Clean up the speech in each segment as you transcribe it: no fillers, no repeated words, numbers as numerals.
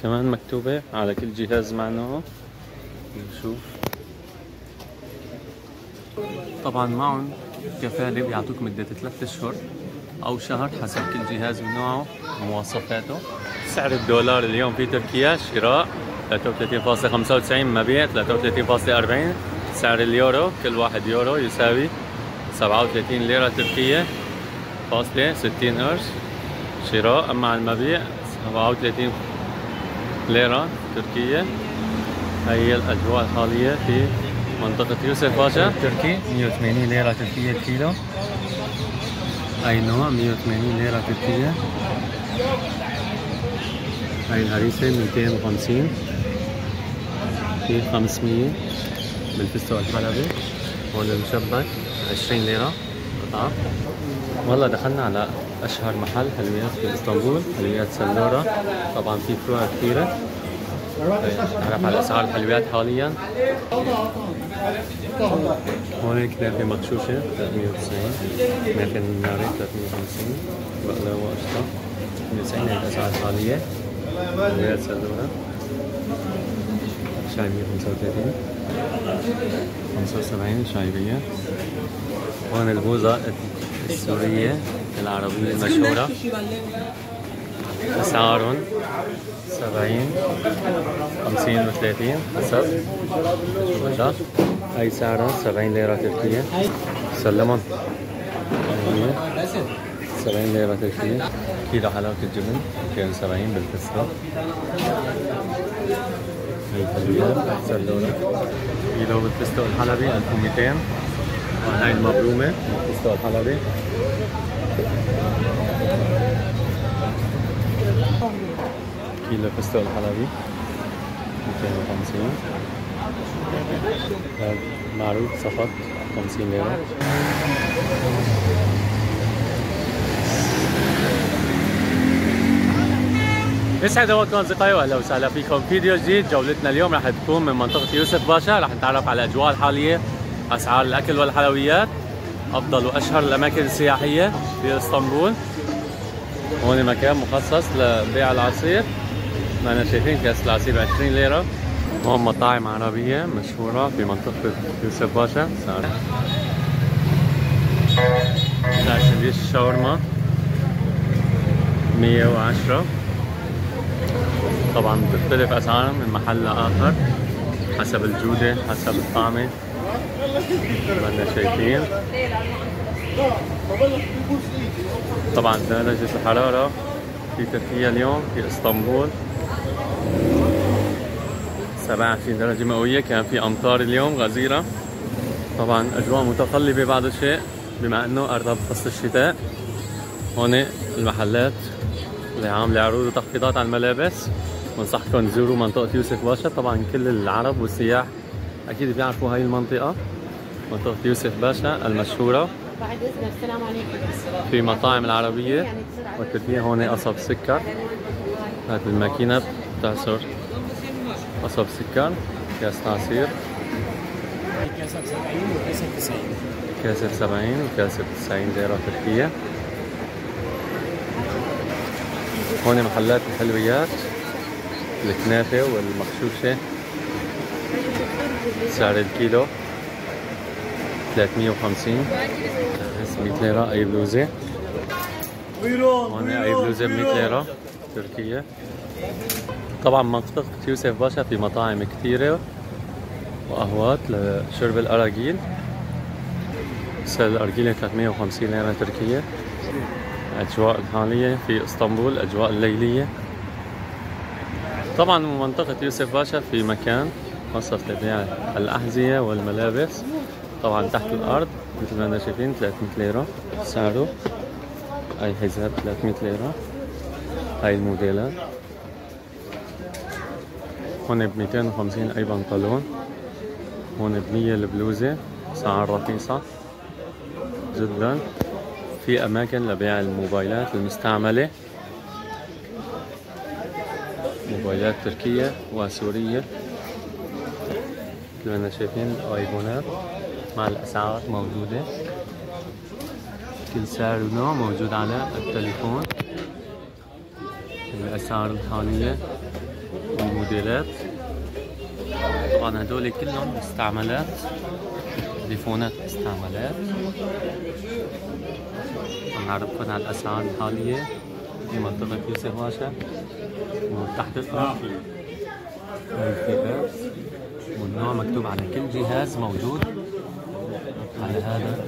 كمان مكتوبة على كل جهاز مع نوعه. نشوف. طبعا معهم كفالة بيعطوك مدة 3 أشهر أو شهر حسب كل جهاز ونوعه ومواصفاته. سعر الدولار اليوم في تركيا شراء 33.95، مبيع 33.40. سعر اليورو، كل واحد يورو يساوي 37 ليرة تركية فاصلة 60 قرش شراء. أما على المبيع 37 ليرة تركية. هي الأجواء الحالية في منطقة يوسف باشا تركي. 180 ليرة تركية الكيلو. أي نوع 180 ليرة تركية. هاي الهريسة 250، في 500 بالفستق الحلبي. هون المشبك 20 ليرة قطعة. والله دخلنا على أشهر محل حلويات في اسطنبول، حلويات سلورة. طبعا في فروع كثيرة. نعرف على أسعار الحلويات حاليا. هون كنافة مغشوشة 390، كنافة الناري 350، بقلاوة وقشطة 190. هي الأسعار الحالية. حلويات سلورة شاي 135، 75 شايبية. هون البوظة السورية العربية المشهورة، أسعارهم 70 50 و30 حسب شو. هاي سعرها 70 ليرة تركية. سلمون 70 ليرة تركية. كيلو حلاوة الجبن 270 بالفستق. هاي الحلويات سلورة كيلو بالفستق الحلبي 1200. وهاي المبرومة بالفستق الحلبي كيلو فستق الحلبي 250. معروف صفط 50 ليرة. يسعد اوقاتكم اصدقائي، واهلا وسهلا فيكم فيديو جديد. جولتنا اليوم راح تكون من منطقة يوسف باشا. راح نتعرف على الاجواء الحالية، اسعار الاكل والحلويات، افضل واشهر الاماكن السياحية في اسطنبول. هون مكان مخصص لبيع العصير. معنا شايفين كاس العصير 20 ليرة. هون مطاعم عربية مشهورة في منطقة يوسف باشا. سندويش الشاورما 110. طبعا بتختلف اسعارها من محل لاخر حسب الجودة حسب الطعمة. معنا شايفين طبعا درجة الحرارة في تركيا اليوم في اسطنبول 27 درجة مئوية. كان في أمطار اليوم غزيرة. طبعا أجواء متقلبة بعض الشيء بما أنه قرب فصل الشتاء. هون المحلات اللي عاملة عروض وتخفيضات على الملابس. بنصحكم تزوروا منطقة يوسف باشا. طبعا كل العرب والسياح أكيد بيعرفوا هاي المنطقة، منطقة يوسف باشا المشهورة. بعد إذنك السلام عليكم. في مطاعم العربية والتركية. هون قصب سكر. هذه الماكينة بتعصر قصب سكر. كاس عصير كاسة 70 وكاسة 90. كاسة 70 وكاسة 90 ليرة تركية. هون محلات الحلويات، الكنافة والمغشوشة. سعر الكيلو 350. 100 ليرة أي بلوزة. هون أي بلوزة ب 100 ليرة تركية. طبعا منطقة يوسف باشا في مطاعم كثيرة وقهوات لشرب الأراجيل. سعر الأرجيلة 350 ليرة تركية. الأجواء الحالية في اسطنبول أجواء الليلية. طبعا منطقة يوسف باشا في مكان مخصص لبيع الأحذية والملابس. طبعا تحت الأرض مثل ما أنتم شايفين 300 ليرة سعره. أي حذاء 300 ليرة. هاي الموديلات. هون ب 250 أي بنطلون. هون ب 100 البلوزة. أسعار رخيصة جدا. في أماكن لبيع الموبايلات المستعملة، موبايلات تركية وسورية مثل ما شايفين. الايفونات مع الأسعار موجودة. كل سعر ونوع موجود على التليفون. الأسعار الحالية والموديلات. طبعا هدول كلهم مستعملات، تليفونات مستعملات. نعرفكم على الأسعار الحالية في منطقة يوسف باشا. وتحت هاي الفئات والنوع مكتوب على كل جهاز موجود على هذا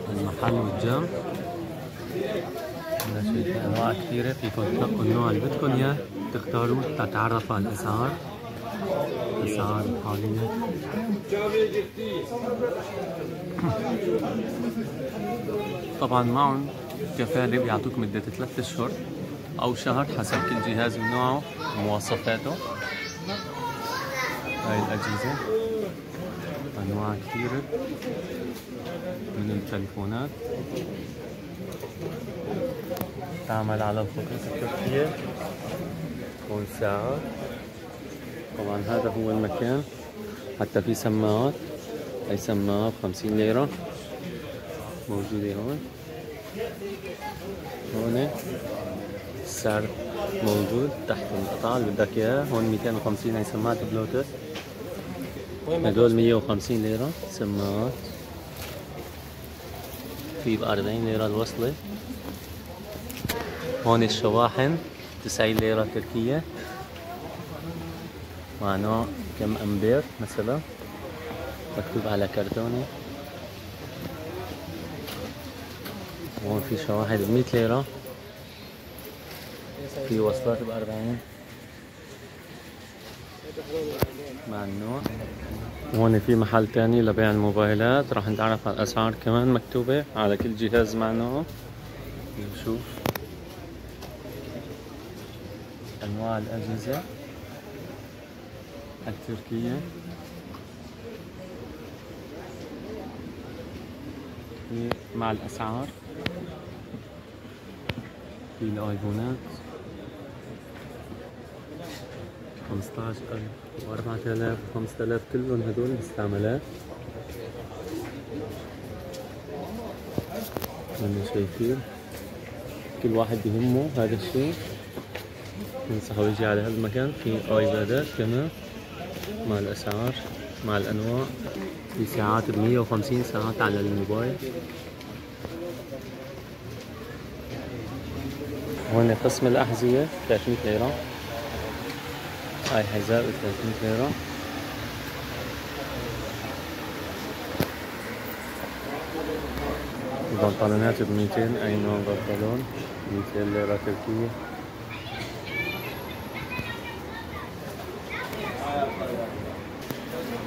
المحل والجنب. هنا شايفين أنواع كثيرة، فيكم تنقوا النوع اللي بدكم إياه تختاروه تتعرفوا على الأسعار الحالية. طبعا معهم كفالة بيعطوك مدة 3 أشهر أو شهر حسب كل جهاز ونوعه ومواصفاته. هاي الأجهزة أنواع كثيرة من التليفونات، تعمل على الخطوط التركية والساعات. طبعا هذا هو المكان، حتى في سماعات. هاي سماعة ب50 ليرة موجودة هون. هون السعر موجود تحت القطعة اللي بدك اياه. هون 250. هاي سماعة بلوتوث، هدول 150 ليرة سماعات. في ب40 ليرة الوصلة. هون الشواحن 90 ليرة تركية مع نوع كم أمبير مثلا مكتوب على كرتونة. هون في شواحن ب100 ليرة، في وصلات ب40 مع النوع. هون في محل تاني لبيع الموبايلات، راح نتعرف على الأسعار كمان مكتوبة على كل جهاز مع نوعه. نشوف أنواع الأجهزة التركية. مع الأسعار في الآيفونات 15,000 و4,000 و5,000 كلهم هدول مستعملات. هون شايفين كل واحد بيهمه هذا الشيء بنصحه يجي على هذا المكان. في ايبادات كمان مع الأسعار مع الأنواع. في ساعات ب150 ساعات على الموبايل. هون قسم الأحذية 300 ليرة. هاي حذاء ب 300 ليرة. البنطلونات ب200. أي نوع بنطلون 200 ليرة تركية.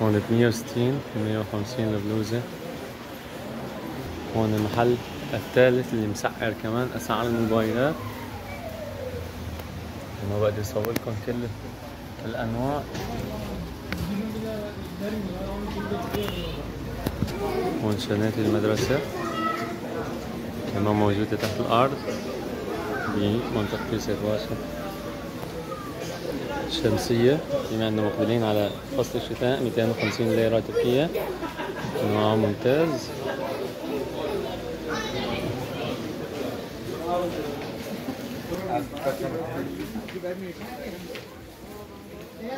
هون ب160 150 البلوزة. هون المحل الثالث اللي مسعر كمان أسعار الموبايلات. ما بقدر أصور لكم كل الأنواع. هون شنات المدرسة كمان موجودة تحت الأرض بمنطقة يوسف باشا. شمسية بما أنه مقبلين على فصل الشتاء 250 ليرة تركية، نوع ممتاز.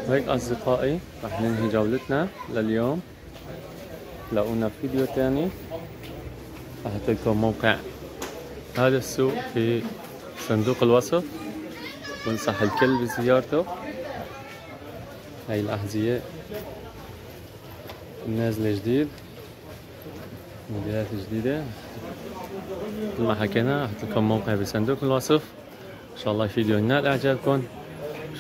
هيك أصدقائي رح ننهي جولتنا لليوم. لاقونا في فيديو تاني. رح أحطلكم موقع هذا السوق في صندوق الوصف، بنصح الكل بزيارته. هاي الأحذية نازلة جديد، موديلات جديدة مثل ما حكينا. أحطلكم موقع بصندوق الوصف. إن شاء الله الفيديو ينال إعجابكم.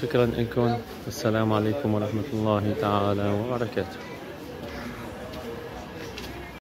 شكرا لكم، والسلام عليكم ورحمة الله تعالى وبركاته.